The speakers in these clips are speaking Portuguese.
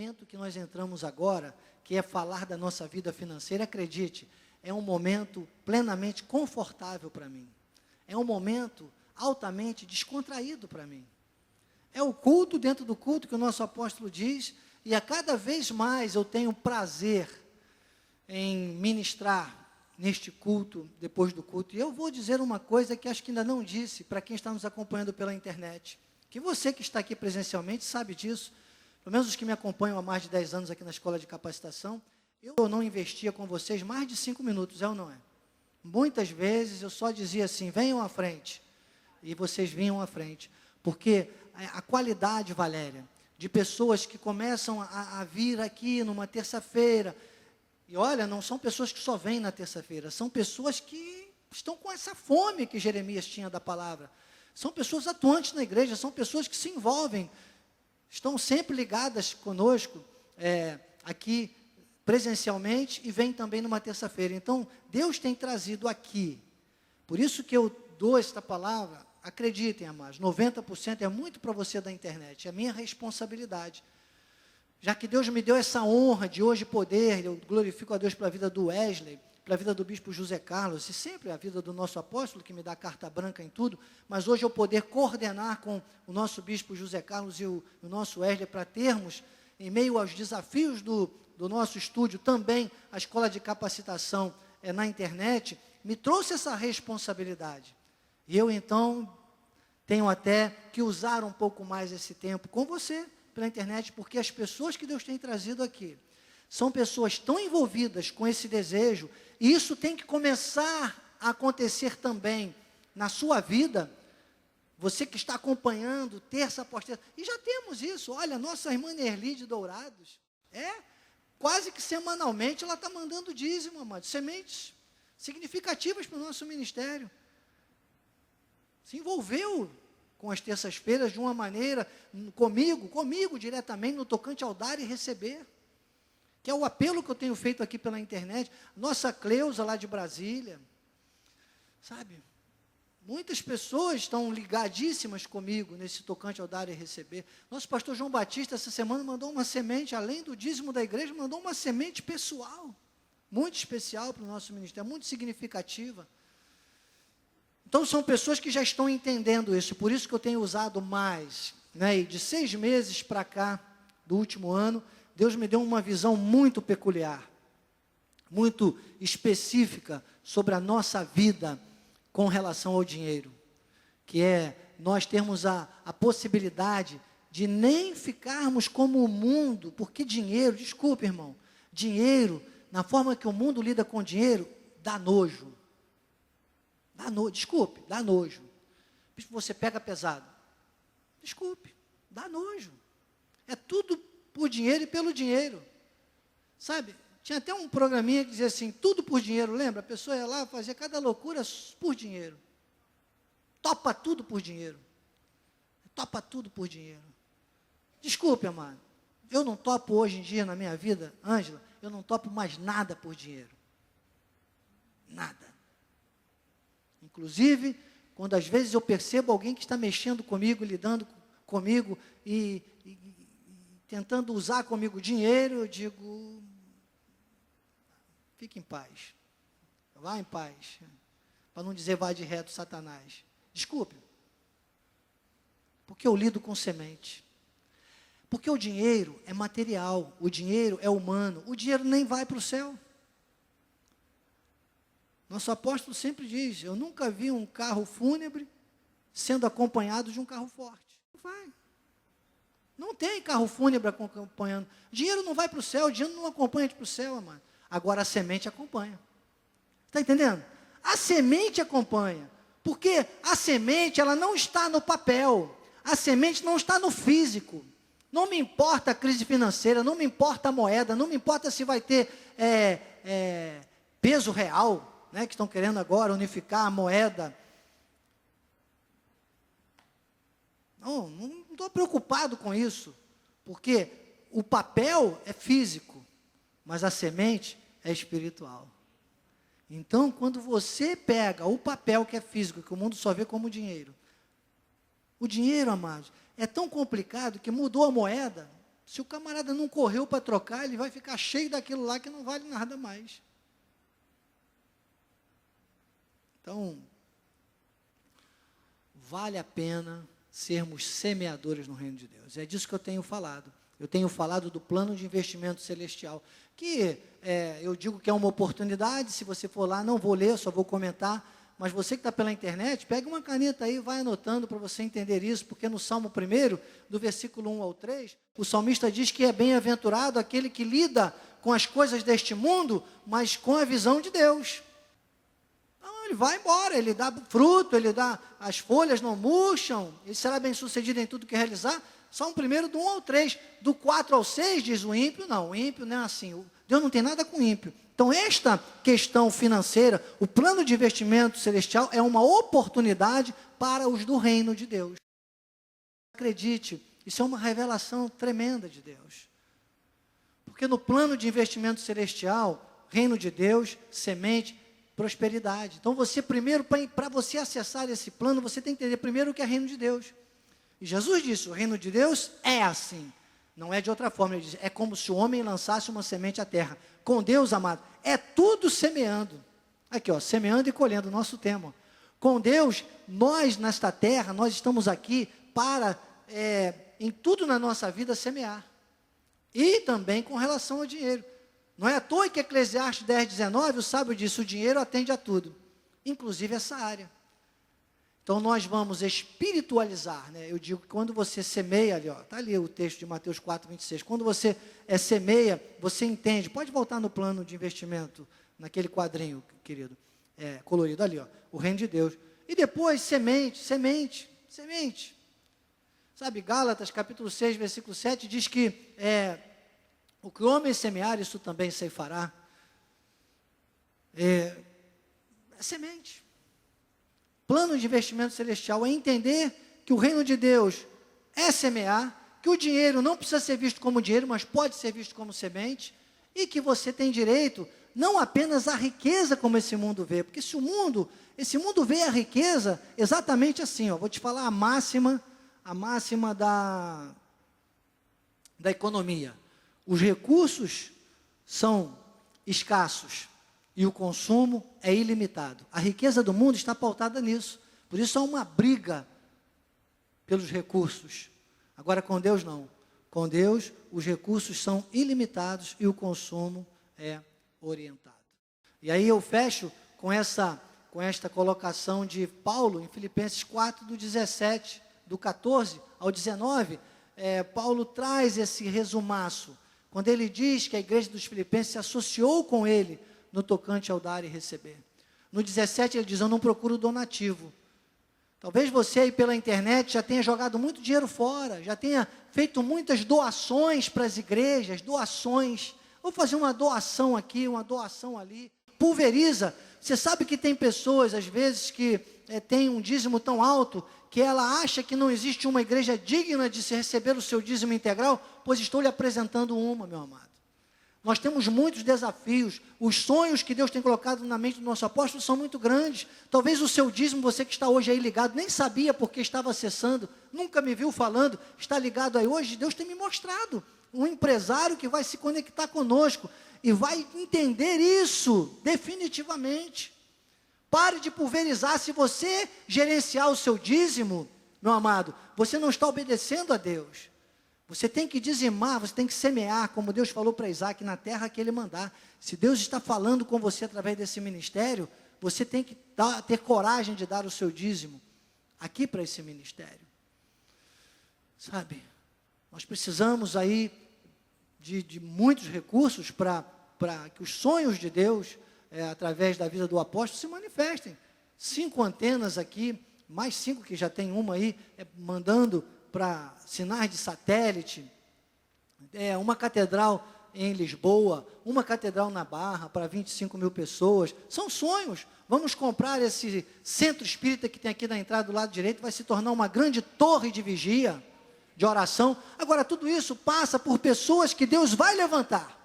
momento que nós entramos agora, que é falar da nossa vida financeira, acredite, é um momento plenamente confortável para mim. É um momento altamente descontraído para mim. É o culto dentro do culto que o nosso apóstolo diz, e a cada vez mais eu tenho prazer em ministrar neste culto, depois do culto. E eu vou dizer uma coisa que acho que ainda não disse para quem está nos acompanhando pela internet, que você que está aqui presencialmente sabe disso, pelo menos os que me acompanham há mais de 10 anos aqui na Escola de Capacitação, eu não investia com vocês mais de 5 minutos, é ou não é? Muitas vezes eu só dizia assim, venham à frente, e vocês vinham à frente, porque a qualidade, Valéria, de pessoas que começam a vir aqui numa terça-feira, e olha, não são pessoas que só vêm na terça-feira, são pessoas que estão com essa fome que Jeremias tinha da palavra, são pessoas atuantes na igreja, são pessoas que se envolvem, estão sempre ligadas conosco, aqui presencialmente, e vêm também numa terça-feira. Então, Deus tem trazido aqui, por isso que eu dou esta palavra, acreditem, amados, 90% é muito para você da internet, é minha responsabilidade, já que Deus me deu essa honra de hoje poder, eu glorifico a Deus pela vida do Wesley, pela vida do bispo José Carlos, e sempre a vida do nosso apóstolo, que me dá carta branca em tudo, mas hoje eu poder coordenar com o nosso bispo José Carlos e o nosso Wesley, para termos, em meio aos desafios do nosso estúdio, também a escola de capacitação na internet, me trouxe essa responsabilidade. E eu, então, tenho até que usar um pouco mais esse tempo com você, pela internet, porque as pessoas que Deus tem trazido aqui, são pessoas tão envolvidas com esse desejo, e isso tem que começar a acontecer também na sua vida, você que está acompanhando, terça após terça, e já temos isso, olha, nossa irmã Nerli de Dourados, quase que semanalmente ela está mandando dízimo, amados, sementes significativas para o nosso ministério, se envolveu com as terças-feiras de uma maneira, comigo diretamente, no tocante ao dar e receber, que é o apelo que eu tenho feito aqui pela internet, nossa Cleusa lá de Brasília, sabe, muitas pessoas estão ligadíssimas comigo, nesse tocante ao dar e receber, nosso pastor João Batista, essa semana, mandou uma semente, além do dízimo da igreja, mandou uma semente pessoal, muito especial para o nosso ministério, muito significativa. Então, são pessoas que já estão entendendo isso, por isso que eu tenho usado mais, e de 6 meses para cá, do último ano, Deus me deu uma visão muito peculiar, muito específica, sobre a nossa vida, com relação ao dinheiro, que é nós termos a possibilidade de nem ficarmos como o mundo, porque dinheiro, desculpe irmão, dinheiro, na forma que o mundo lida com dinheiro, dá nojo. Desculpe, dá nojo. Bispo, você pega pesado. Desculpe, dá nojo. É tudo por dinheiro e pelo dinheiro. Sabe, tinha até um programinha que dizia assim, tudo por dinheiro, lembra? A pessoa ia lá fazer cada loucura por dinheiro. Topa tudo por dinheiro. Topa tudo por dinheiro. Desculpe, amado. Eu não topo hoje em dia na minha vida, Ângela, eu não topo mais nada por dinheiro. Nada. Inclusive, quando às vezes eu percebo alguém que está mexendo comigo, lidando comigo e tentando usar comigo dinheiro, eu digo, fique em paz, vá em paz, para não dizer vá de reto, Satanás. Desculpe, porque eu lido com semente, porque o dinheiro é material, o dinheiro é humano, o dinheiro nem vai para o céu. Nosso apóstolo sempre diz, eu nunca vi um carro fúnebre sendo acompanhado de um carro forte. Não vai. Não tem carro fúnebre acompanhando. Dinheiro não vai para o céu, dinheiro não acompanha para o céu, amado. Agora a semente acompanha. Está entendendo? A semente acompanha. Porque a semente, ela não está no papel. A semente não está no físico. Não me importa a crise financeira, não me importa a moeda, não me importa se vai ter peso real, que estão querendo agora unificar a moeda. Não estou preocupado com isso, porque o papel é físico, mas a semente é espiritual. Então, quando você pega o papel que é físico, que o mundo só vê como dinheiro, o dinheiro, amados, é tão complicado que mudou a moeda, Se o camarada não correu para trocar, ele vai ficar cheio daquilo lá que não vale nada mais. Então, vale a pena sermos semeadores no reino de Deus. É disso que eu tenho falado. Eu tenho falado do plano de investimento celestial, que eu digo que é uma oportunidade. Se você for lá, não vou ler, só vou comentar, mas você que está pela internet, pega uma caneta aí e vai anotando para você entender isso, porque no Salmo 1, do versículo 1 ao 3, o salmista diz que é bem-aventurado aquele que lida com as coisas deste mundo, mas com a visão de Deus. Então, ele vai embora, ele dá fruto, as folhas não murcham, ele será bem-sucedido em tudo que realizar. Salmo 1, do 1 ao 3, do 4 ao 6, diz o ímpio não é assim, Deus não tem nada com o ímpio. Então, esta questão financeira, o plano de investimento celestial é uma oportunidade para os do reino de Deus. Acredite, isso é uma revelação tremenda de Deus. Porque no plano de investimento celestial, reino de Deus, semente, prosperidade. Então, você primeiro, para você acessar esse plano, você tem que entender primeiro o que é reino de Deus. E Jesus disse, o reino de Deus é assim. Não é de outra forma, ele diz, é como se o homem lançasse uma semente à terra. Com Deus, amado, é tudo semeando. Aqui, ó, semeando e colhendo, nosso tema. Com Deus, nós nesta terra, nós estamos aqui para, em tudo na nossa vida, semear. E também com relação ao dinheiro. Não é à toa que Eclesiastes 10:19, o sábio disse, o dinheiro atende a tudo, inclusive essa área. Então, nós vamos espiritualizar, né? Eu digo que quando você semeia, ali, está ali o texto de Mateus 4:26, quando você semeia, você entende, pode voltar no plano de investimento, naquele quadrinho, querido, colorido ali, ó, o reino de Deus. E depois, semente. Sabe, Gálatas, capítulo 6, versículo 7, diz que o que o homem semear, isso também ceifará. É semente. Plano de investimento celestial é entender que o reino de Deus é semear, que o dinheiro não precisa ser visto como dinheiro, mas pode ser visto como semente, e que você tem direito não apenas à riqueza como esse mundo vê, porque esse mundo vê a riqueza exatamente assim, ó, vou te falar a máxima da economia. Os recursos são escassos, e o consumo é ilimitado. A riqueza do mundo está pautada nisso. Por isso há uma briga pelos recursos. Agora, com Deus, não. Com Deus, os recursos são ilimitados e o consumo é orientado. E aí eu fecho com esta colocação de Paulo, em Filipenses 4, do 14 ao 19. Paulo traz esse resumaço, quando ele diz que a igreja dos Filipenses se associou com ele, no tocante ao dar e receber. No 17 ele diz, eu não procuro donativo. Talvez você aí pela internet já tenha jogado muito dinheiro fora, já tenha feito muitas doações para as igrejas, vou fazer uma doação aqui, uma doação ali, pulveriza. Você sabe que tem pessoas, às vezes, que têm um dízimo tão alto, que ela acha que não existe uma igreja digna de se receber o seu dízimo integral, pois estou lhe apresentando uma, meu amado. Nós temos muitos desafios, os sonhos que Deus tem colocado na mente do nosso apóstolo são muito grandes. Talvez o seu dízimo, você que está hoje aí ligado, nem sabia porque estava acessando, nunca me viu falando, está ligado aí hoje, Deus tem me mostrado um empresário que vai se conectar conosco e vai entender isso definitivamente. Pare de pulverizar. Se você gerenciar o seu dízimo, meu amado, você não está obedecendo a Deus. Você tem que dizimar, você tem que semear, como Deus falou para Isaac, na terra que ele mandar. Se Deus está falando com você através desse ministério, você tem que ter coragem de dar o seu dízimo aqui para esse ministério. Sabe, nós precisamos aí de muitos recursos para que os sonhos de Deus, através da vida do apóstolo, se manifestem. 5 antenas aqui, mais 5 que já tem uma aí, mandando para sinais de satélite, uma catedral em Lisboa, uma catedral na Barra para 25 mil pessoas, são sonhos. Vamos comprar esse centro espírita que tem aqui na entrada do lado direito, vai se tornar uma grande torre de vigia, de oração. Agora, tudo isso passa por pessoas que Deus vai levantar.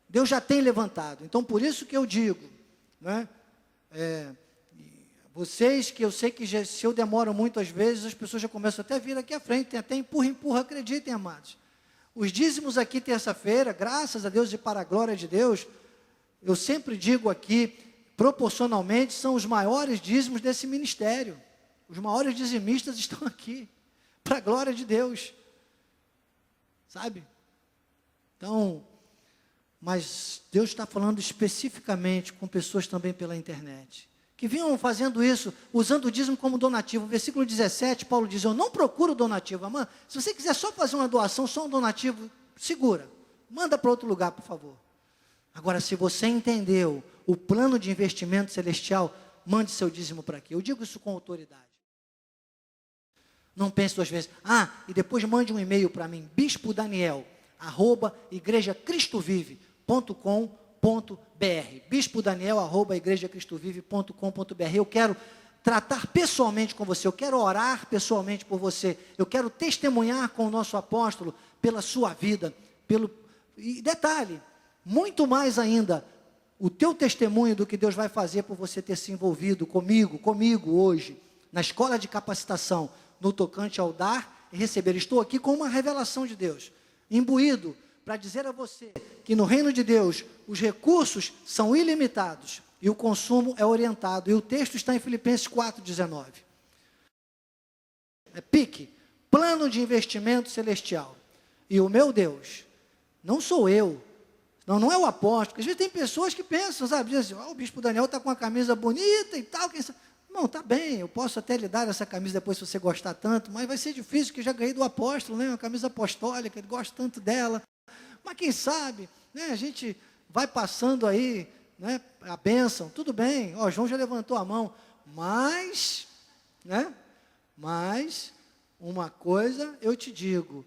Deus já tem levantado. Então, por isso que eu digo, né, Vocês, que eu sei que se eu demoro muito às vezes, as pessoas já começam até a vir aqui à frente, tem até empurra, acreditem, amados. Os dízimos aqui terça-feira, graças a Deus e para a glória de Deus, eu sempre digo aqui, proporcionalmente, são os maiores dízimos desse ministério. Os maiores dizimistas estão aqui, para a glória de Deus. Sabe? Então, mas Deus está falando especificamente com pessoas também pela internet, que vinham fazendo isso, usando o dízimo como donativo. Versículo 17, Paulo diz, eu não procuro donativo. Mano, se você quiser só fazer uma doação, só um donativo, segura. Manda para outro lugar, por favor. Agora, se você entendeu o plano de investimento celestial, mande seu dízimo para aqui. Eu digo isso com autoridade. Não pense duas vezes. E depois mande um e-mail para mim, bispodaniel@igrejacristovivre.com.br, bispodaniel@igrejacristovivre.com.br. Eu quero tratar pessoalmente com você, eu quero orar pessoalmente por você, eu quero testemunhar com o nosso apóstolo pela sua vida, e detalhe, muito mais ainda, o teu testemunho do que Deus vai fazer por você ter se envolvido comigo hoje, na escola de capacitação, no tocante ao dar e receber. Estou aqui com uma revelação de Deus, imbuído, para dizer a você que no reino de Deus, os recursos são ilimitados e o consumo é orientado. E o texto está em Filipenses 4,19. É PIC, plano de investimento celestial. E o meu Deus, não sou eu, não é o apóstolo, porque às vezes tem pessoas que pensam, sabe, dizem assim, o bispo Daniel está com uma camisa bonita e tal, quem sabe? Não, está bem, eu posso até lhe dar essa camisa depois se você gostar tanto, mas vai ser difícil, porque eu já ganhei do apóstolo, né, uma camisa apostólica, ele gosta tanto dela, mas quem sabe, né, a gente vai passando aí, né, a bênção, tudo bem, João já levantou a mão, mas uma coisa eu te digo,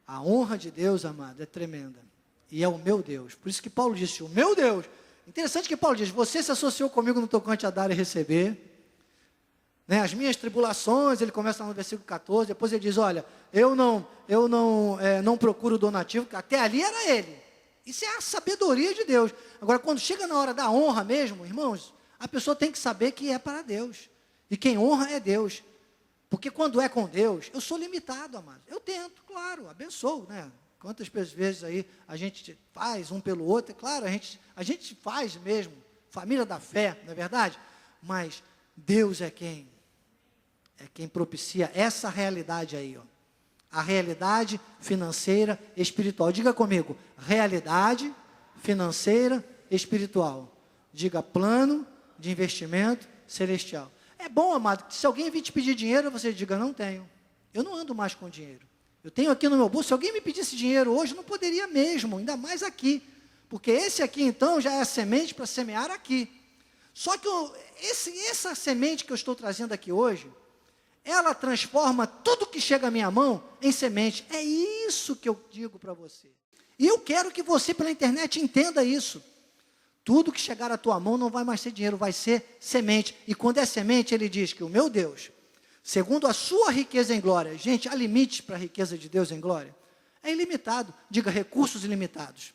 a honra de Deus, amado, é tremenda, e é o meu Deus, por isso que Paulo disse, o meu Deus, interessante que Paulo diz, você se associou comigo no tocante a dar e receber, né, as minhas tribulações, ele começa no versículo 14, depois ele diz, olha, eu não procuro donativo, que até ali era ele, isso é a sabedoria de Deus, agora quando chega na hora da honra mesmo, irmãos, a pessoa tem que saber que é para Deus, e quem honra é Deus, porque quando é com Deus, eu sou limitado, amado, eu tento, claro, abençoo, né, quantas vezes aí a gente faz um pelo outro, é claro, a gente faz mesmo, família da fé, não é verdade? Mas Deus é quem propicia essa realidade aí, a realidade financeira espiritual. Diga comigo, realidade financeira espiritual. Diga plano de investimento celestial. É bom, amado, que se alguém vir te pedir dinheiro, você diga, não tenho. Eu não ando mais com dinheiro. Eu tenho aqui no meu bolso, se alguém me pedisse dinheiro hoje, eu não poderia mesmo, ainda mais aqui. Porque esse aqui, então, já é a semente para semear aqui. Só que essa semente que eu estou trazendo aqui hoje, ela transforma tudo que chega à minha mão em semente. É isso que eu digo para você. E eu quero que você pela internet entenda isso. Tudo que chegar à tua mão não vai mais ser dinheiro, vai ser semente. E quando é semente, ele diz que o meu Deus, segundo a sua riqueza em glória, gente, há limites para a riqueza de Deus em glória? É ilimitado, diga recursos ilimitados.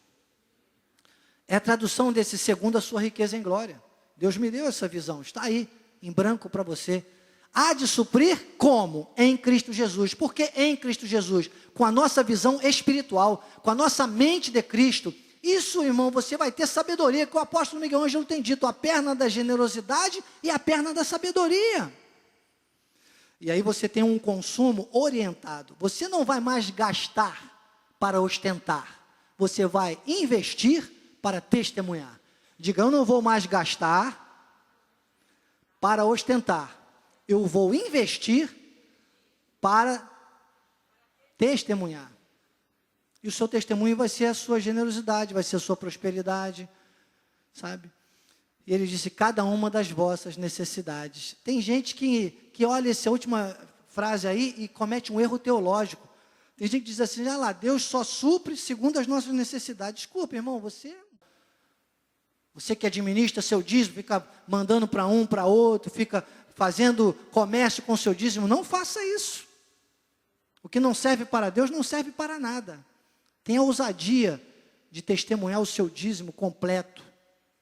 É a tradução desse segundo a sua riqueza em glória. Deus me deu essa visão, está aí, em branco para você. Há de suprir como? Em Cristo Jesus. Por que em Cristo Jesus? Com a nossa visão espiritual, com a nossa mente de Cristo. Isso, irmão, você vai ter sabedoria, que o apóstolo Miguel Ângelo tem dito, a perna da generosidade e a perna da sabedoria. E aí você tem um consumo orientado. Você não vai mais gastar para ostentar. Você vai investir para testemunhar. Diga, eu não vou mais gastar para ostentar. Eu vou investir para testemunhar. E o seu testemunho vai ser a sua generosidade, vai ser a sua prosperidade, sabe? E ele disse, cada uma das vossas necessidades. Tem gente que olha essa última frase aí e comete um erro teológico. Tem gente que diz assim, lá, Deus só supre segundo as nossas necessidades. Desculpa, irmão, você que administra seu dízimo, fica mandando para um, para outro, fica fazendo comércio com seu dízimo, não faça isso. O que não serve para Deus, não serve para nada. Tenha a ousadia de testemunhar o seu dízimo completo,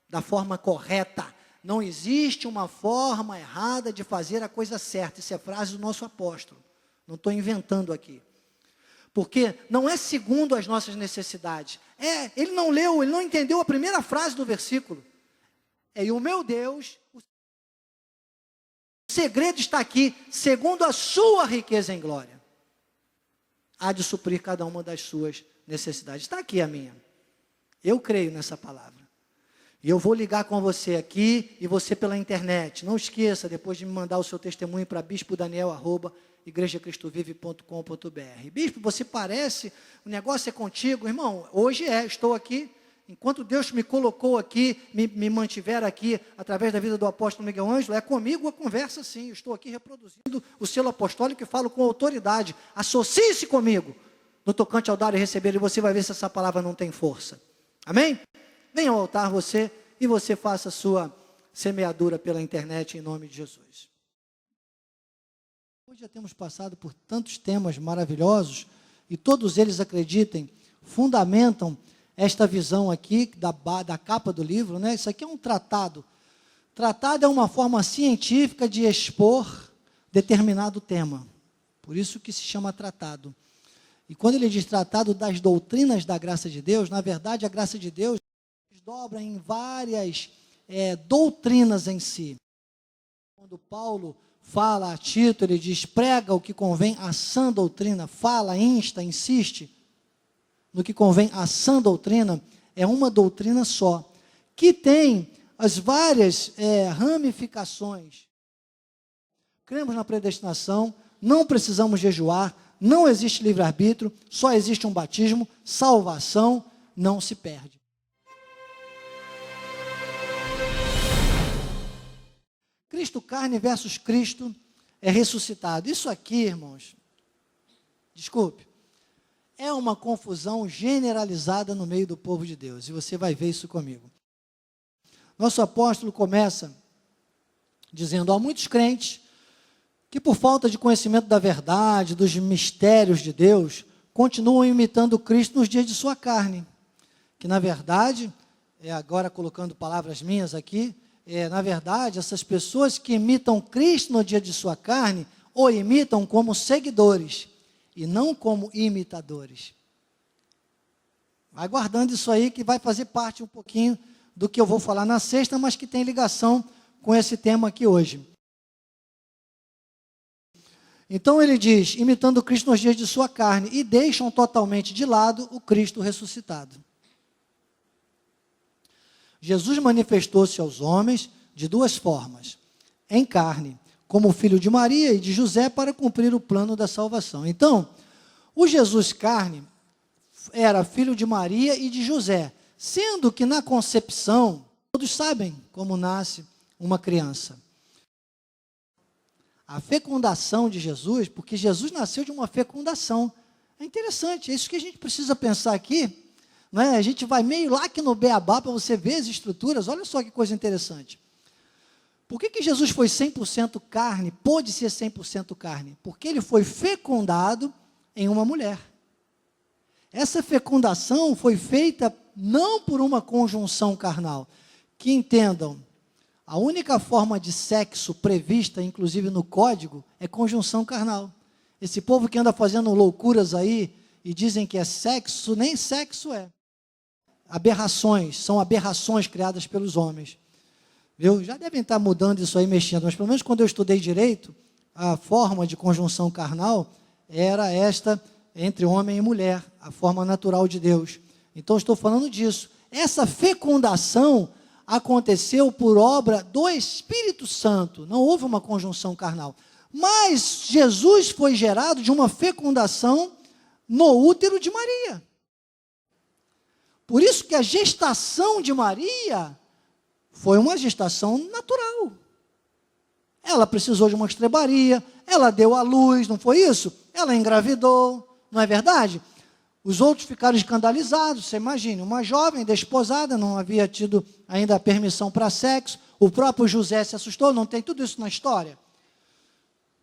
da forma correta, Não existe uma forma errada de fazer a coisa certa. Isso é frase do nosso apóstolo. Não estou inventando aqui. Porque não é segundo as nossas necessidades. Ele não leu, ele não entendeu a primeira frase do versículo. E o meu Deus, o segredo está aqui, segundo a sua riqueza em glória, há de suprir cada uma das suas necessidades. Está aqui a minha. Eu creio nessa palavra. E eu vou ligar com você aqui e você pela internet. Não esqueça, depois de me mandar o seu testemunho para bispo.daniel@igrejacristovive.com.br. Bispo, você parece, o negócio é contigo. Irmão, hoje estou aqui. Enquanto Deus me colocou aqui, me mantiver aqui, através da vida do apóstolo Miguel Ângelo, é comigo a conversa sim. Eu estou aqui reproduzindo o selo apostólico e falo com autoridade. Associe-se comigo no tocante ao dar e receber, e você vai ver se essa palavra não tem força. Amém? Venha ao altar você, e você faça a sua semeadura pela internet em nome de Jesus. Hoje já temos passado por tantos temas maravilhosos, e todos eles, acreditem, fundamentam esta visão aqui, da capa do livro, né? Isso aqui é um tratado. Tratado é uma forma científica de expor determinado tema. Por isso que se chama tratado. E quando ele diz tratado das doutrinas da graça de Deus, na verdade a graça de Deus desdobra em várias doutrinas em si. Quando Paulo fala a Tito, ele diz, prega o que convém à sã doutrina, fala, insta, insiste no que convém à sã doutrina, é uma doutrina só, que tem as várias ramificações. Cremos na predestinação, não precisamos jejuar, não existe livre-arbítrio, só existe um batismo, salvação não se perde. Cristo carne versus Cristo é ressuscitado. Isso aqui, irmãos, desculpe, é uma confusão generalizada no meio do povo de Deus, e você vai ver isso comigo. Nosso apóstolo começa dizendo, há muitos crentes que por falta de conhecimento da verdade, dos mistérios de Deus, continuam imitando Cristo nos dias de sua carne, que na verdade, agora colocando palavras minhas aqui, na verdade, essas pessoas que imitam Cristo no dia de sua carne, o imitam como seguidores, e não como imitadores. Vai guardando isso aí, que vai fazer parte um pouquinho do que eu vou falar na sexta, mas que tem ligação com esse tema aqui hoje. Então ele diz, imitando Cristo nos dias de sua carne, e deixam totalmente de lado o Cristo ressuscitado. Jesus manifestou-se aos homens de duas formas, em carne, como filho de Maria e de José, para cumprir o plano da salvação. Então, o Jesus carne era filho de Maria e de José, sendo que na concepção, todos sabem como nasce uma criança. A fecundação de Jesus, porque Jesus nasceu de uma fecundação. É interessante, é isso que a gente precisa pensar aqui, não é? A gente vai meio lá que no beabá para você ver as estruturas, olha só que coisa interessante. Por que Jesus foi 100% carne, pôde ser 100% carne? Porque ele foi fecundado em uma mulher. Essa fecundação foi feita não por uma conjunção carnal. Que entendam, a única forma de sexo prevista, inclusive no código, é conjunção carnal. Esse povo que anda fazendo loucuras aí e dizem que é sexo, nem sexo é. Aberrações, são aberrações criadas pelos homens. Viu? Já devem estar mudando isso aí, mexendo, mas pelo menos quando eu estudei direito, a forma de conjunção carnal era esta entre homem e mulher, a forma natural de Deus. Então estou falando disso. Essa fecundação aconteceu por obra do Espírito Santo, não houve uma conjunção carnal. Mas Jesus foi gerado de uma fecundação no útero de Maria. Por isso que a gestação de Maria foi uma gestação natural. Ela precisou de uma estrebaria, ela deu à luz, não foi isso? Ela engravidou, não é verdade? Os outros ficaram escandalizados, você imagina, uma jovem desposada, não havia tido ainda a permissão para sexo, o próprio José se assustou, não tem tudo isso na história.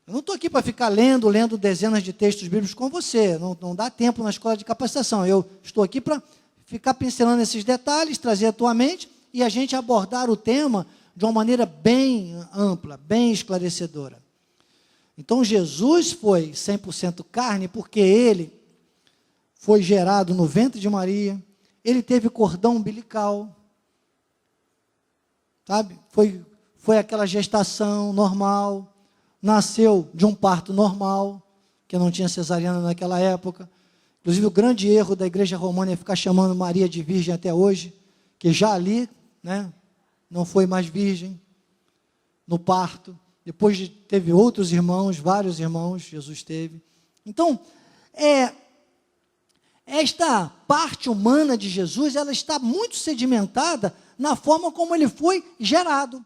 Eu não estou aqui para ficar lendo dezenas de textos bíblicos com você, não dá tempo na escola de capacitação, eu estou aqui para ficar pincelando esses detalhes, trazer à tua mente, e a gente abordar o tema de uma maneira bem ampla, bem esclarecedora. Então, Jesus foi 100% carne porque ele foi gerado no ventre de Maria, ele teve cordão umbilical, sabe? Foi aquela gestação normal, nasceu de um parto normal, que não tinha cesariana naquela época. Inclusive, o grande erro da igreja romana é ficar chamando Maria de virgem até hoje, que já ali, né, não foi mais virgem no parto. Depois teve outros irmãos, vários irmãos, Jesus teve. Então, esta parte humana de Jesus, ela está muito sedimentada na forma como ele foi gerado.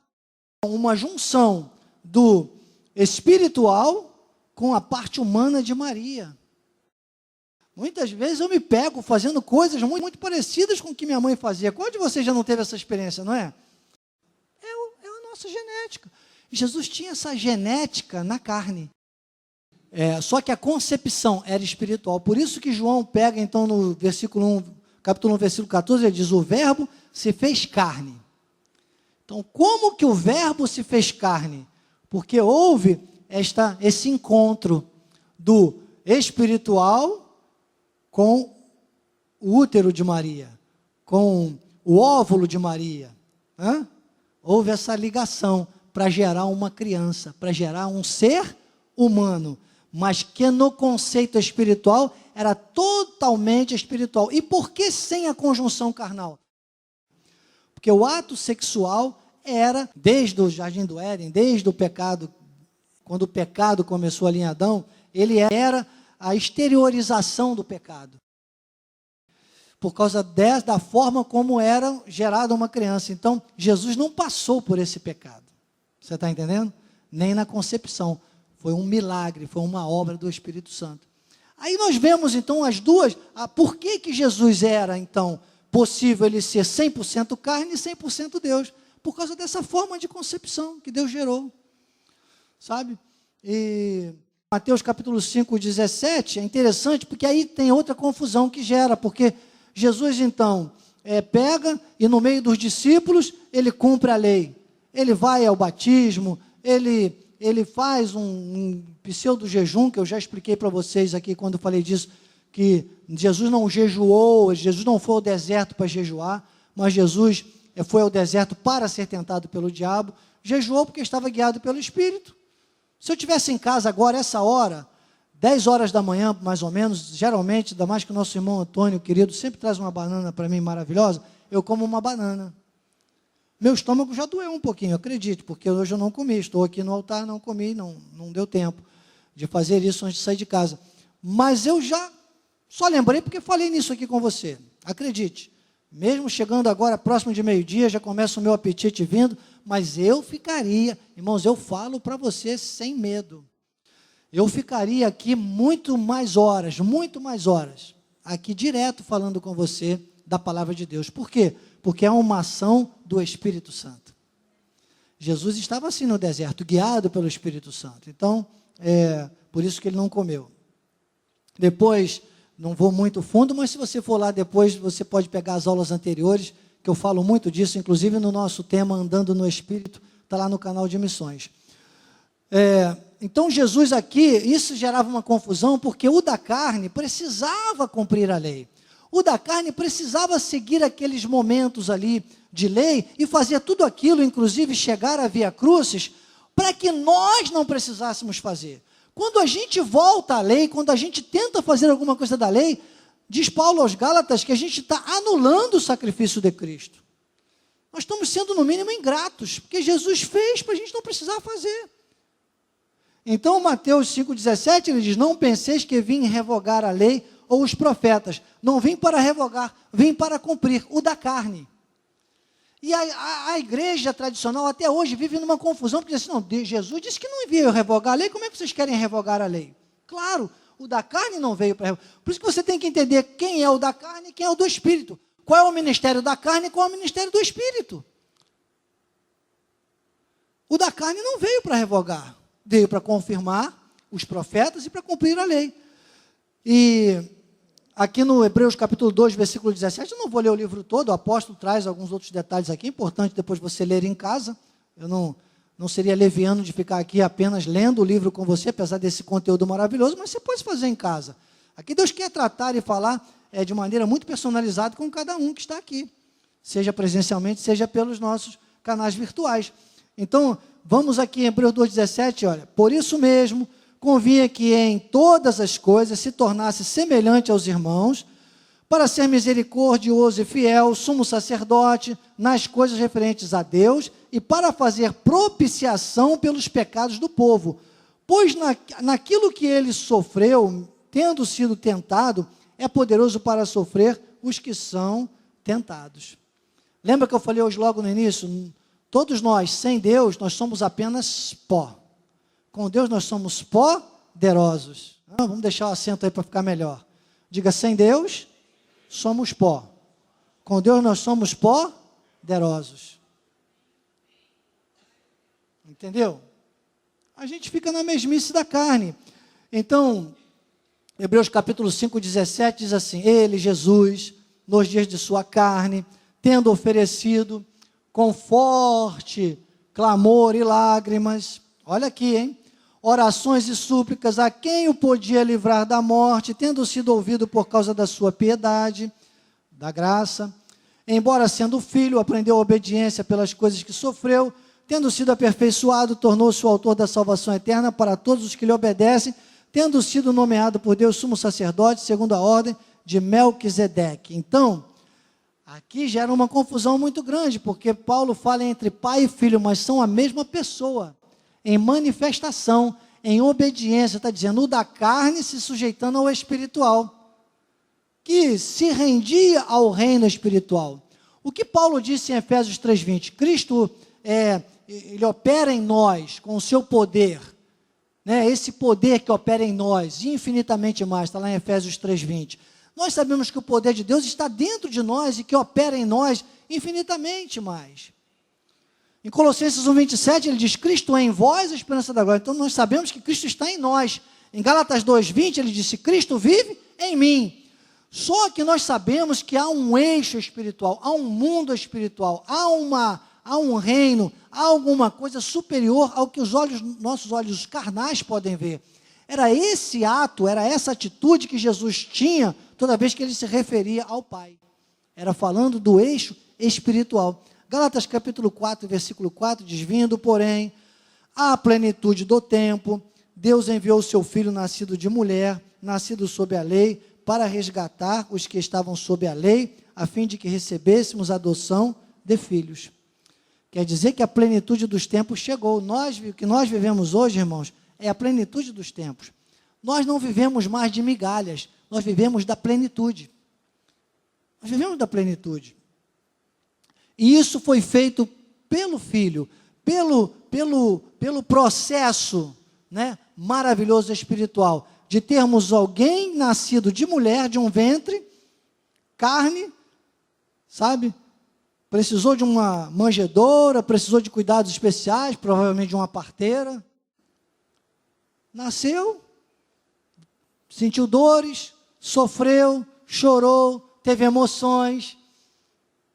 Uma junção do espiritual com a parte humana de Maria. Muitas vezes eu me pego fazendo coisas muito, muito parecidas com o que minha mãe fazia. Qual de vocês já não teve essa experiência, não é? É a nossa genética. Jesus tinha essa genética na carne. Só que a concepção era espiritual. Por isso que João pega, então, no versículo 1, capítulo 1, versículo 14, ele diz, o verbo se fez carne. Então, como que o verbo se fez carne? Porque houve esse encontro do espiritual com o útero de Maria, com o óvulo de Maria. Houve essa ligação para gerar uma criança, para gerar um ser humano, mas que no conceito espiritual era totalmente espiritual. E por que sem a conjunção carnal? Porque o ato sexual era, desde o Jardim do Éden, desde o pecado, quando o pecado começou ali em Adão, ele era a exteriorização do pecado. Por causa da forma como era gerada uma criança. Então, Jesus não passou por esse pecado. Você está entendendo? Nem na concepção. Foi um milagre, foi uma obra do Espírito Santo. Aí nós vemos, então, as duas. Por que Jesus era, então, possível ele ser 100% carne e 100% Deus? Por causa dessa forma de concepção que Deus gerou. Sabe? E Mateus capítulo 5, 17, é interessante, porque aí tem outra confusão que gera, porque Jesus, então, pega e no meio dos discípulos, ele cumpre a lei. Ele vai ao batismo, ele faz um pseudo-jejum, que eu já expliquei para vocês aqui quando eu falei disso, que Jesus não jejuou, Jesus não foi ao deserto para jejuar, mas Jesus foi ao deserto para ser tentado pelo diabo, jejuou porque estava guiado pelo Espírito. Se eu estivesse em casa agora, essa hora, 10 horas da manhã, mais ou menos, geralmente, ainda mais que o nosso irmão Antônio, querido, sempre traz uma banana para mim maravilhosa, eu como uma banana. Meu estômago já doeu um pouquinho, acredite, porque hoje eu não comi, estou aqui no altar, não comi, não deu tempo de fazer isso antes de sair de casa. Mas eu já só lembrei porque falei nisso aqui com você, acredite. Mesmo chegando agora, próximo de meio-dia, já começa o meu apetite vindo, mas eu ficaria, irmãos, eu falo para você sem medo. Eu ficaria aqui muito mais horas, aqui direto falando com você da palavra de Deus. Por quê? Porque é uma ação do Espírito Santo. Jesus estava assim no deserto, guiado pelo Espírito Santo. Então, por isso que ele não comeu. Depois, não vou muito fundo, mas se você for lá depois, você pode pegar as aulas anteriores, que eu falo muito disso, inclusive no nosso tema Andando no Espírito, está lá no canal de missões. Então Jesus aqui, isso gerava uma confusão, porque o da carne precisava cumprir a lei. O da carne precisava seguir aqueles momentos ali de lei e fazer tudo aquilo, inclusive chegar a Via Crucis, para que nós não precisássemos fazer. Quando a gente volta à lei, quando a gente tenta fazer alguma coisa da lei, diz Paulo aos Gálatas que a gente está anulando o sacrifício de Cristo. Nós estamos sendo, no mínimo, ingratos, porque Jesus fez para a gente não precisar fazer. Então, Mateus 5,17, ele diz, não penseis que vim revogar a lei ou os profetas. Não vim para revogar, vim para cumprir o da carne. E a igreja tradicional até hoje vive numa confusão, porque diz assim, não, Jesus disse que não veio revogar a lei, como é que vocês querem revogar a lei? Claro, o da carne não veio para revogar. Por isso que você tem que entender quem é o da carne e quem é o do Espírito. Qual é o ministério da carne e qual é o ministério do Espírito. O da carne não veio para revogar, veio para confirmar os profetas e para cumprir a lei. E aqui no Hebreus capítulo 2, versículo 17, eu não vou ler o livro todo, o apóstolo traz alguns outros detalhes aqui, importante depois você ler em casa, Eu não seria leviano de ficar aqui apenas lendo o livro com você, apesar desse conteúdo maravilhoso, mas você pode fazer em casa. Aqui Deus quer tratar e falar de maneira muito personalizada com cada um que está aqui, seja presencialmente, seja pelos nossos canais virtuais. Então, vamos aqui em Hebreus 2,17, olha, por isso mesmo, convinha que em todas as coisas se tornasse semelhante aos irmãos, para ser misericordioso e fiel, sumo sacerdote, nas coisas referentes a Deus, e para fazer propiciação pelos pecados do povo. Pois naquilo que ele sofreu, tendo sido tentado, é poderoso para sofrer os que são tentados. Lembra que eu falei hoje logo no início? Todos nós, sem Deus, nós somos apenas pó. Com Deus nós somos poderosos. Vamos deixar o acento aí para ficar melhor. Diga, sem Deus, somos pó. Com Deus nós somos poderosos. Entendeu? A gente fica na mesmice da carne. Então, Hebreus capítulo 5, 17 diz assim, ele, Jesus, nos dias de sua carne, tendo oferecido com forte clamor e lágrimas, olha aqui, hein? Orações e súplicas a quem o podia livrar da morte, tendo sido ouvido por causa da sua piedade, da graça, embora sendo filho, aprendeu a obediência pelas coisas que sofreu, tendo sido aperfeiçoado, tornou-se o autor da salvação eterna para todos os que lhe obedecem, tendo sido nomeado por Deus sumo sacerdote, segundo a ordem de Melquisedeque. Então, aqui gera uma confusão muito grande, porque Paulo fala entre pai e filho, mas são a mesma pessoa, em manifestação, em obediência, está dizendo, o da carne se sujeitando ao espiritual, que se rendia ao reino espiritual. O que Paulo disse em Efésios 3:20, Cristo, ele opera em nós, com o seu poder, né? Esse poder que opera em nós, infinitamente mais, está lá em Efésios 3:20, nós sabemos que o poder de Deus está dentro de nós, e que opera em nós, infinitamente mais. Em Colossenses 1:27, ele diz, Cristo é em vós, a esperança da glória. Então, nós sabemos que Cristo está em nós. Em Gálatas 2:20, ele disse, Cristo vive em mim. Só que nós sabemos que há um eixo espiritual, há um mundo espiritual, há um reino, há alguma coisa superior ao que nossos olhos carnais podem ver. Era esse ato, era essa atitude que Jesus tinha toda vez que ele se referia ao Pai. Era falando do eixo espiritual. Gálatas capítulo 4, versículo 4, diz, vindo, porém, à plenitude do tempo, Deus enviou o seu Filho nascido de mulher, nascido sob a lei, para resgatar os que estavam sob a lei, a fim de que recebêssemos a adoção de filhos. Quer dizer que a plenitude dos tempos chegou. O que nós vivemos hoje, irmãos, é a plenitude dos tempos. Nós não vivemos mais de migalhas, nós vivemos da plenitude. Nós vivemos da plenitude. E isso foi feito pelo Filho, pelo processo, né, maravilhoso espiritual, de termos alguém nascido de mulher, de um ventre, carne, sabe? Precisou de uma manjedoura, precisou de cuidados especiais, provavelmente de uma parteira. Nasceu, sentiu dores, sofreu, chorou, teve emoções,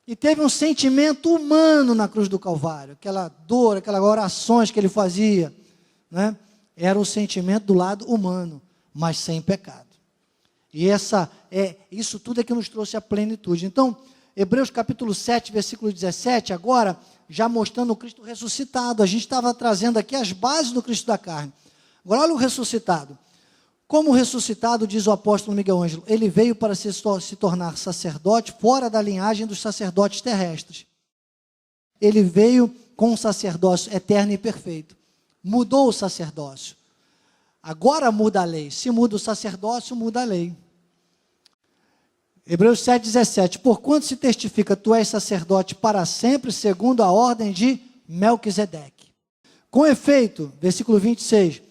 e teve um sentimento humano na cruz do Calvário, aquela dor, aquelas orações que ele fazia, né? Era o sentimento do lado humano, mas sem pecado. E isso tudo é que nos trouxe a plenitude. Então, Hebreus capítulo 7, versículo 17, agora, já mostrando o Cristo ressuscitado, a gente estava trazendo aqui as bases do Cristo da carne. Agora, olha o ressuscitado. Como ressuscitado, diz o apóstolo Miguel Ângelo, ele veio para se tornar sacerdote fora da linhagem dos sacerdotes terrestres. Ele veio com um sacerdócio eterno e perfeito. Mudou o sacerdócio. Agora muda a lei. Se muda o sacerdócio, muda a lei. Hebreus 7,17. Porquanto se testifica, tu és sacerdote para sempre, segundo a ordem de Melquisedeque. Com efeito, versículo 26,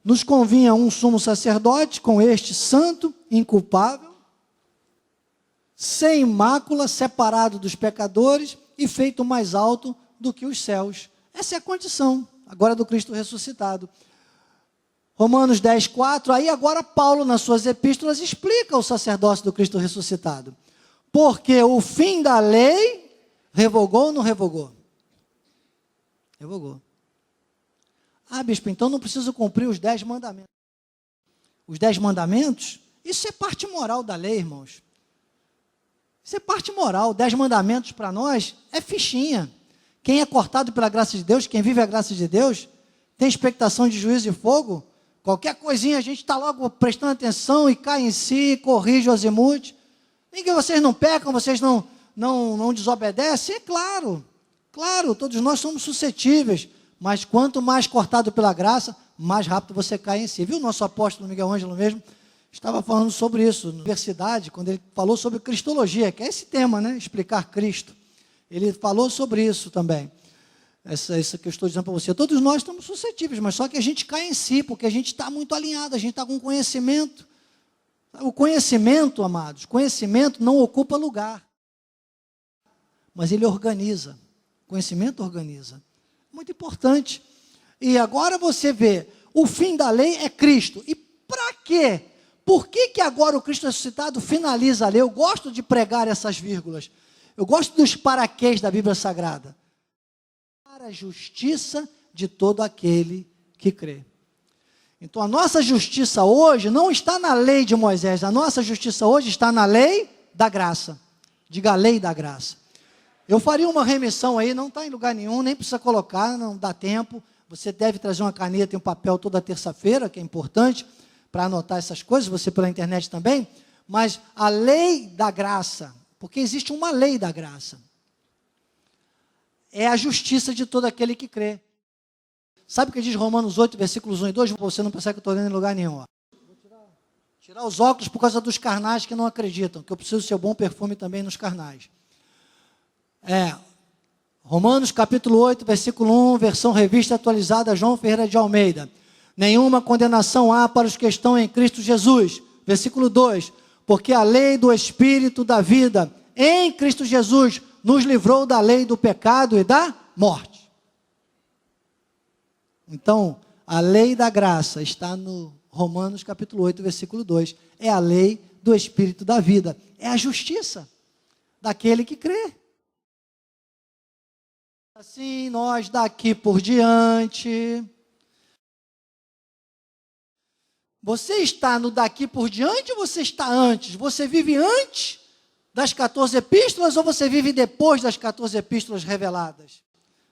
nos convinha um sumo sacerdote, com este santo, inculpável, sem mácula, separado dos pecadores e feito mais alto do que os céus. Essa é a condição, agora do Cristo ressuscitado. Romanos 10, 4, aí agora Paulo, nas suas epístolas, explica o sacerdócio do Cristo ressuscitado. Porque o fim da lei revogou ou não revogou? Revogou. Ah, bispo, então não preciso cumprir os 10 mandamentos. Os 10 mandamentos, isso é parte moral da lei, irmãos. Isso é parte moral. 10 mandamentos para nós é fichinha. Quem é cortado pela graça de Deus, quem vive a graça de Deus, tem expectação de juízo de fogo, qualquer coisinha a gente está logo prestando atenção e cai em si, corrige o azimuth. Ninguém, vocês não pecam, vocês não desobedecem? É claro, todos nós somos suscetíveis, mas quanto mais cortado pela graça, mais rápido você cai em si. Viu o nosso apóstolo Miguel Ângelo mesmo? Estava falando sobre isso na universidade, quando ele falou sobre cristologia, que é esse tema, né? Explicar Cristo. Ele falou sobre isso também. Isso que eu estou dizendo para você. Todos nós estamos suscetíveis, mas só que a gente cai em si, porque a gente está muito alinhado, a gente está com conhecimento. O conhecimento, amados, conhecimento não ocupa lugar, mas ele organiza. Conhecimento organiza. Muito importante. E agora você vê, o fim da lei é Cristo. E para quê? Por que agora o Cristo ressuscitado finaliza a lei? Eu gosto de pregar essas vírgulas. Eu gosto dos paraquês da Bíblia Sagrada. Para a justiça de todo aquele que crê. Então a nossa justiça hoje não está na lei de Moisés. A nossa justiça hoje está na lei da graça. Diga a lei da graça. Eu faria uma remissão aí, não está em lugar nenhum, nem precisa colocar, não dá tempo. Você deve trazer uma caneta e um papel toda terça-feira, que é importante, para anotar essas coisas, você pela internet também. Mas a lei da graça, porque existe uma lei da graça, é a justiça de todo aquele que crê. Sabe o que diz Romanos 8, versículos 1 e 2? Você não percebe que eu estou lendo em lugar nenhum. Ó. Vou tirar os óculos por causa dos carnais que não acreditam, que eu preciso ser bom perfume também nos carnais. Romanos capítulo 8, versículo 1, versão revista atualizada, João Ferreira de Almeida. Nenhuma condenação há para os que estão em Cristo Jesus. Versículo 2, porque a lei do Espírito da vida em Cristo Jesus nos livrou da lei do pecado e da morte. Então, a lei da graça está no Romanos capítulo 8, versículo 2. É a lei do Espírito da vida. É a justiça daquele que crê. Assim, nós daqui por diante. Você está no daqui por diante ou você está antes? Você vive antes das 14 epístolas ou você vive depois das 14 epístolas reveladas?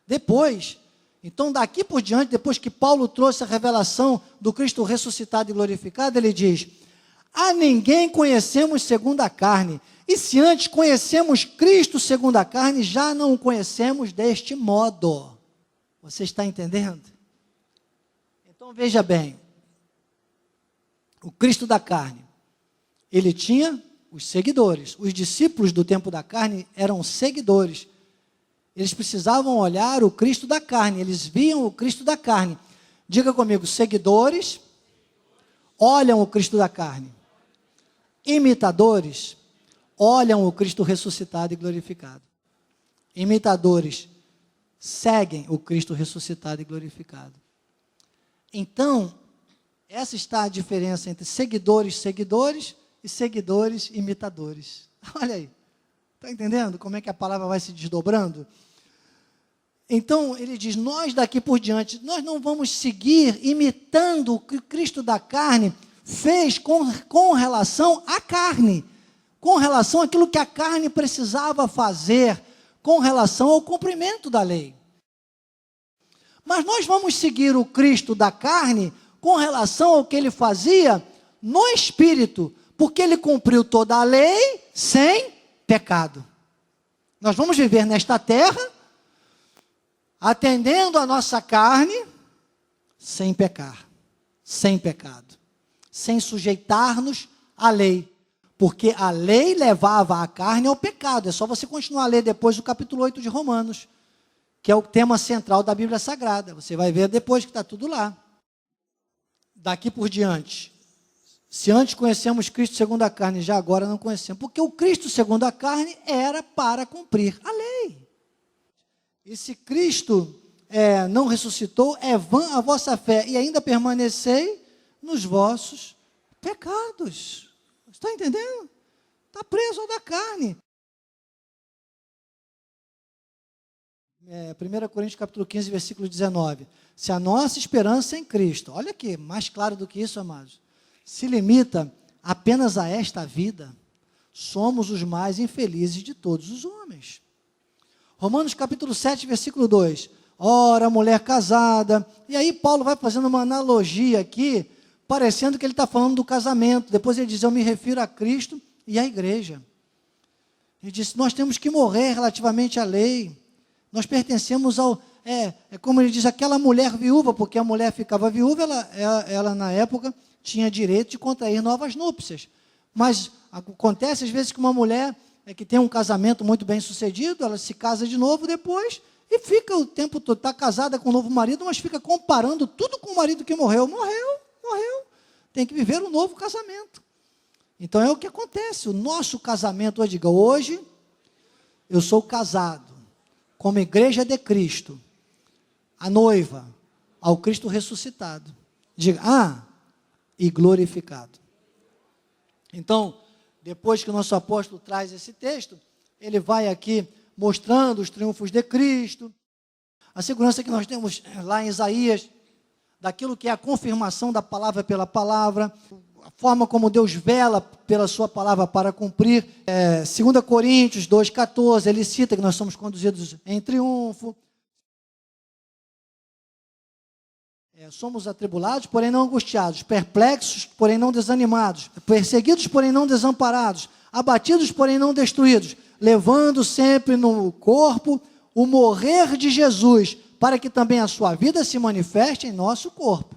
Depois. Então, daqui por diante, depois que Paulo trouxe a revelação do Cristo ressuscitado e glorificado, ele diz: a ninguém conhecemos segundo a carne, e se antes conhecemos Cristo segundo a carne, já não o conhecemos deste modo. Você está entendendo? Então, veja bem, o Cristo da carne, ele tinha os seguidores. Os discípulos do tempo da carne eram seguidores. Eles precisavam olhar o Cristo da carne, eles viam o Cristo da carne. Diga comigo, seguidores olham o Cristo da carne. Imitadores olham o Cristo ressuscitado e glorificado. Imitadores seguem o Cristo ressuscitado e glorificado. Então, essa está a diferença entre seguidores e seguidores imitadores. Olha aí, está entendendo como é que a palavra vai se desdobrando? Então, ele diz, nós daqui por diante, nós não vamos seguir imitando o que Cristo da carne fez com relação à carne, com relação àquilo que a carne precisava fazer, com relação ao cumprimento da lei. Mas nós vamos seguir o Cristo da carne com relação ao que ele fazia no Espírito, porque ele cumpriu toda a lei sem pecado. Nós vamos viver nesta terra, atendendo a nossa carne, sem pecar, sem pecado, sem sujeitar-nos à lei, porque a lei levava a carne ao pecado. É só você continuar a ler depois do capítulo 8 de Romanos, que é o tema central da Bíblia Sagrada. Você vai ver depois que está tudo lá. Daqui por diante, se antes conhecemos Cristo segundo a carne, já agora não conhecemos, porque o Cristo segundo a carne era para cumprir a lei. E se Cristo não ressuscitou, é vã a vossa fé, e ainda permanecei nos vossos pecados. Está entendendo? Está preso ao da carne. 1 Coríntios capítulo 15, versículo 19. Se a nossa esperança em Cristo, olha aqui, mais claro do que isso, amados, se limita apenas a esta vida, somos os mais infelizes de todos os homens. Romanos capítulo 7, versículo 2. Ora, mulher casada. E aí Paulo vai fazendo uma analogia aqui, parecendo que ele está falando do casamento. Depois ele diz, eu me refiro a Cristo e à igreja. Ele disse, nós temos que morrer relativamente à lei. Nós pertencemos ao... É como ele diz, aquela mulher viúva, porque a mulher ficava viúva, ela na época tinha direito de contrair novas núpcias. Mas acontece às vezes que uma mulher que tem um casamento muito bem sucedido, ela se casa de novo depois e fica o tempo todo, está casada com um novo marido, mas fica comparando tudo com o marido que morreu. Morreu. Tem que viver um novo casamento. Então é o que acontece. O nosso casamento, hoje eu sou casado como igreja de Cristo, a noiva, ao Cristo ressuscitado. Diga, e glorificado. Então, depois que o nosso apóstolo traz esse texto, ele vai aqui mostrando os triunfos de Cristo, a segurança que nós temos lá em Isaías, daquilo que é a confirmação da palavra pela palavra, a forma como Deus vela pela sua palavra para cumprir. 2 Coríntios 2,14, ele cita que nós somos conduzidos em triunfo. Somos atribulados, porém não angustiados, perplexos, porém não desanimados, perseguidos, porém não desamparados, abatidos, porém não destruídos, levando sempre no corpo o morrer de Jesus, para que também a sua vida se manifeste em nosso corpo.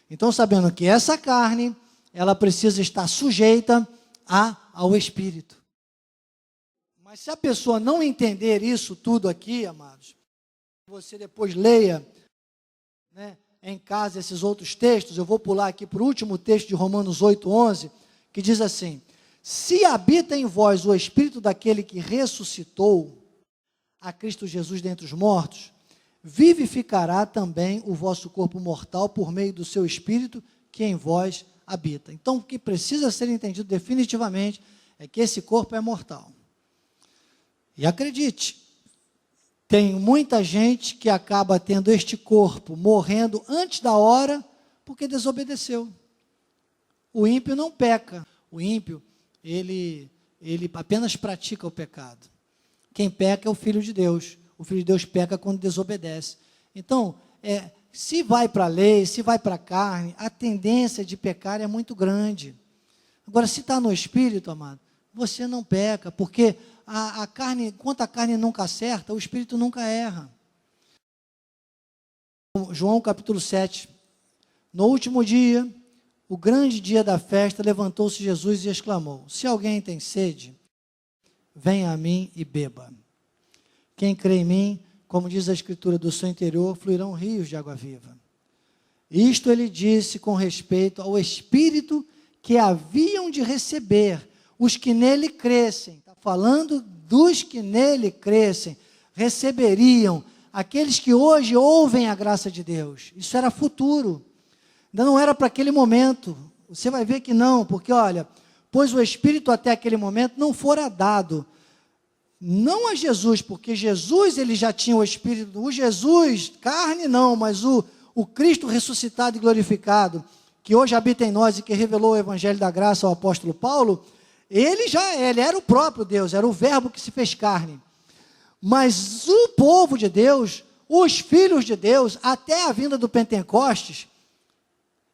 Então, sabendo que essa carne, ela precisa estar sujeita ao Espírito. Mas se a pessoa não entender isso tudo aqui, amados, você depois leia, em casa esses outros textos, eu vou pular aqui para o último texto de Romanos 8:11, que diz assim, se habita em vós o Espírito daquele que ressuscitou a Cristo Jesus dentre os mortos, vivificará também o vosso corpo mortal por meio do seu Espírito que em vós habita. Então, o que precisa ser entendido definitivamente é que esse corpo é mortal. E acredite, tem muita gente que acaba tendo este corpo morrendo antes da hora porque desobedeceu. O ímpio não peca. O ímpio, ele apenas pratica o pecado. Quem peca é o Filho de Deus. O Filho de Deus peca quando desobedece. Então, se vai para a lei, se vai para a carne, a tendência de pecar é muito grande. Agora, se está no Espírito, amado, você não peca, porque a carne, enquanto a carne nunca acerta, o Espírito nunca erra. João capítulo 7. No último dia, o grande dia da festa, levantou-se Jesus e exclamou, se alguém tem sede, venha a mim e beba. Quem crê em mim, como diz a Escritura, do seu interior fluirão rios de água viva. Isto ele disse com respeito ao Espírito que haviam de receber os que nele crescem. Está falando dos que nele crescem, receberiam, aqueles que hoje ouvem a graça de Deus. Isso era futuro, ainda não era para aquele momento. Você vai ver que não, porque olha, pois o Espírito até aquele momento não fora dado, não a Jesus, porque Jesus ele já tinha o Espírito, o Jesus, carne não, mas o Cristo ressuscitado e glorificado, que hoje habita em nós e que revelou o Evangelho da Graça ao apóstolo Paulo, ele era o próprio Deus, era o verbo que se fez carne. Mas o povo de Deus, os filhos de Deus, até a vinda do Pentecostes,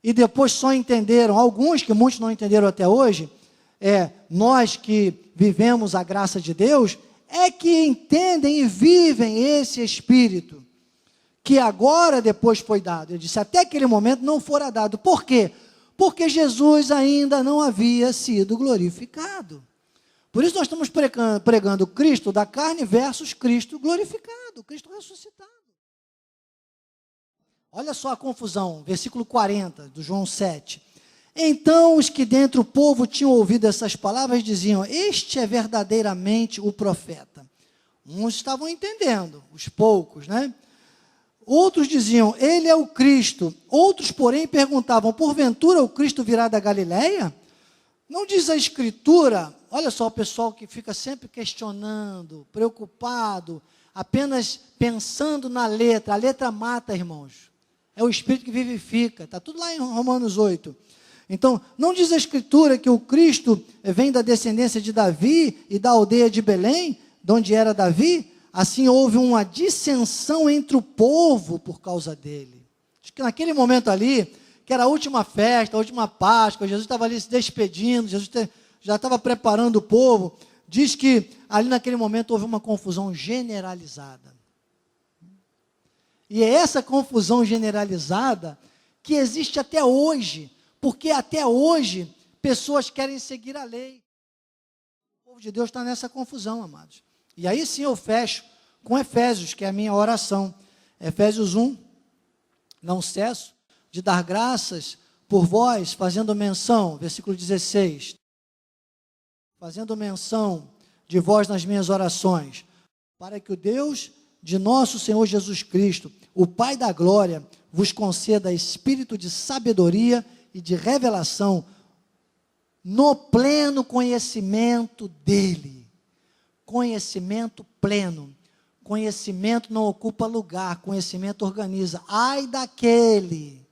e depois só entenderam, alguns que muitos não entenderam até hoje, nós que vivemos a graça de Deus, é que entendem e vivem esse Espírito, que agora depois foi dado. Ele disse, até aquele momento não fora dado. Por quê? Porque Jesus ainda não havia sido glorificado. Por isso nós estamos pregando Cristo da carne versus Cristo glorificado, Cristo ressuscitado. Olha só a confusão, versículo 40 do João 7. Então os que dentre o povo tinham ouvido essas palavras diziam, este é verdadeiramente o profeta. Uns estavam entendendo, os poucos, né? Outros diziam, ele é o Cristo. Outros, porém, perguntavam, porventura o Cristo virá da Galileia? Não diz a Escritura, olha só o pessoal que fica sempre questionando, preocupado, apenas pensando na letra. A letra mata, irmãos. É o Espírito que vivifica. Está tudo lá em Romanos 8. Então, não diz a Escritura que o Cristo vem da descendência de Davi e da aldeia de Belém, de onde era Davi? Assim houve uma dissensão entre o povo por causa dele. Acho que naquele momento ali, que era a última festa, a última Páscoa, Jesus estava ali se despedindo, Jesus já estava preparando o povo. Diz que ali naquele momento houve uma confusão generalizada. E é essa confusão generalizada que existe até hoje, porque até hoje pessoas querem seguir a lei. O povo de Deus está nessa confusão, amados. E aí sim eu fecho com Efésios, que é a minha oração. Efésios 1, não cesso de dar graças por vós, fazendo menção, versículo 16, fazendo menção de vós nas minhas orações, para que o Deus de nosso Senhor Jesus Cristo, o Pai da glória, vos conceda espírito de sabedoria e de revelação no pleno conhecimento dele. Conhecimento pleno. Conhecimento não ocupa lugar, conhecimento organiza. Ai daquele,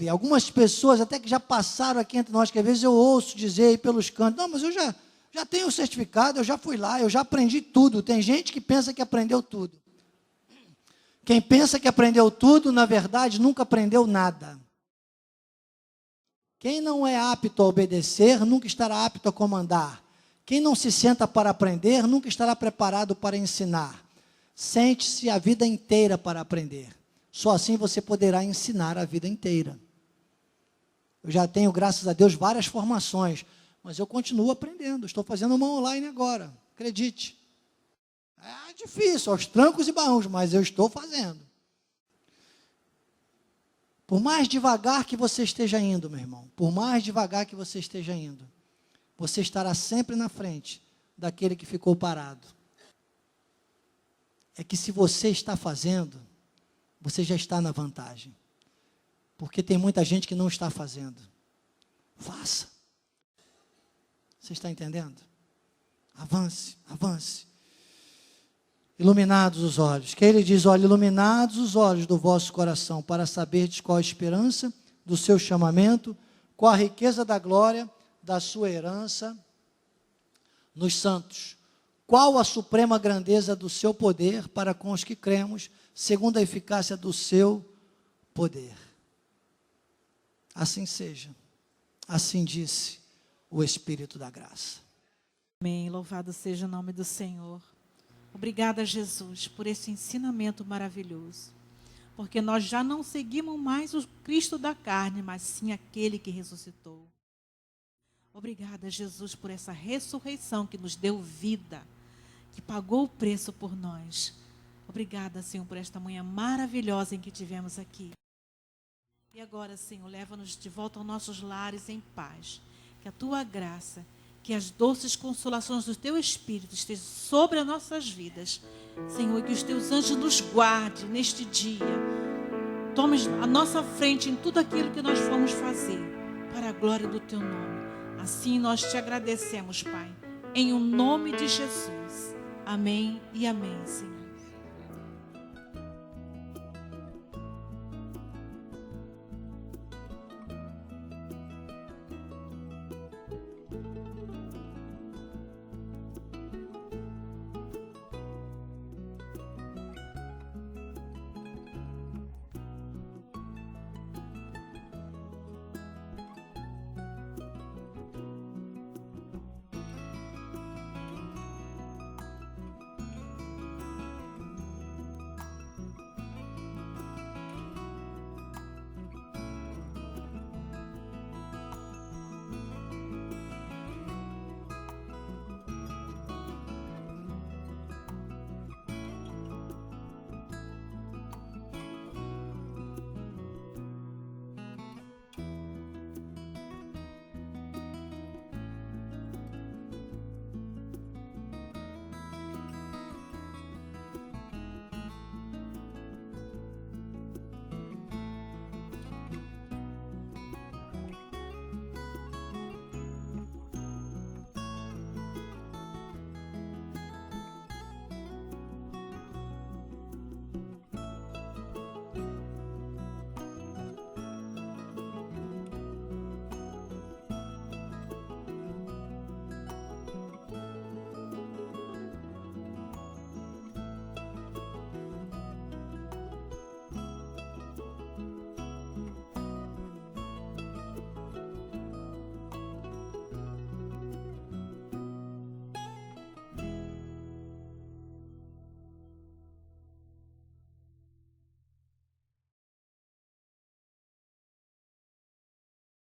algumas pessoas até que já passaram aqui entre nós, que às vezes eu ouço dizer aí pelos cantos, não, mas eu já tenho o certificado, eu já fui lá, eu já aprendi tudo. Tem gente que pensa que aprendeu tudo. Quem pensa que aprendeu tudo, na verdade, nunca aprendeu nada. Quem não é apto a obedecer, nunca estará apto a comandar. Quem não se senta para aprender, nunca estará preparado para ensinar. Sente-se a vida inteira para aprender. Só assim você poderá ensinar a vida inteira. Eu já tenho, graças a Deus, várias formações, mas eu continuo aprendendo. Estou fazendo uma online agora, acredite. É difícil, aos trancos e barrões, mas eu estou fazendo. Por mais devagar que você esteja indo, meu irmão, por mais devagar que você esteja indo, você estará sempre na frente daquele que ficou parado. É que se você está fazendo, você já está na vantagem. Porque tem muita gente que não está fazendo. Faça. Você está entendendo? Avance, avance. Iluminados os olhos. Que ele diz, olha, iluminados os olhos do vosso coração, para saberdes qual a esperança do seu chamamento, qual a riqueza da glória da sua herança nos santos, qual a suprema grandeza do seu poder para com os que cremos, segundo a eficácia do seu poder. Assim seja, assim disse o Espírito da graça. Amém, louvado seja o nome do Senhor. Obrigada, Jesus, por esse ensinamento maravilhoso, porque nós já não seguimos mais o Cristo da carne, mas sim aquele que ressuscitou. Obrigada, Jesus, por essa ressurreição que nos deu vida, que pagou o preço por nós. Obrigada, Senhor, por esta manhã maravilhosa em que tivemos aqui. E agora, Senhor, leva-nos de volta aos nossos lares em paz. Que a Tua graça, que as doces consolações do Teu Espírito estejam sobre as nossas vidas. Senhor, e que os Teus anjos nos guardem neste dia. Tome a nossa frente em tudo aquilo que nós formos fazer, para a glória do Teu nome. Assim nós Te agradecemos, Pai, em o nome de Jesus. Amém e amém, Senhor.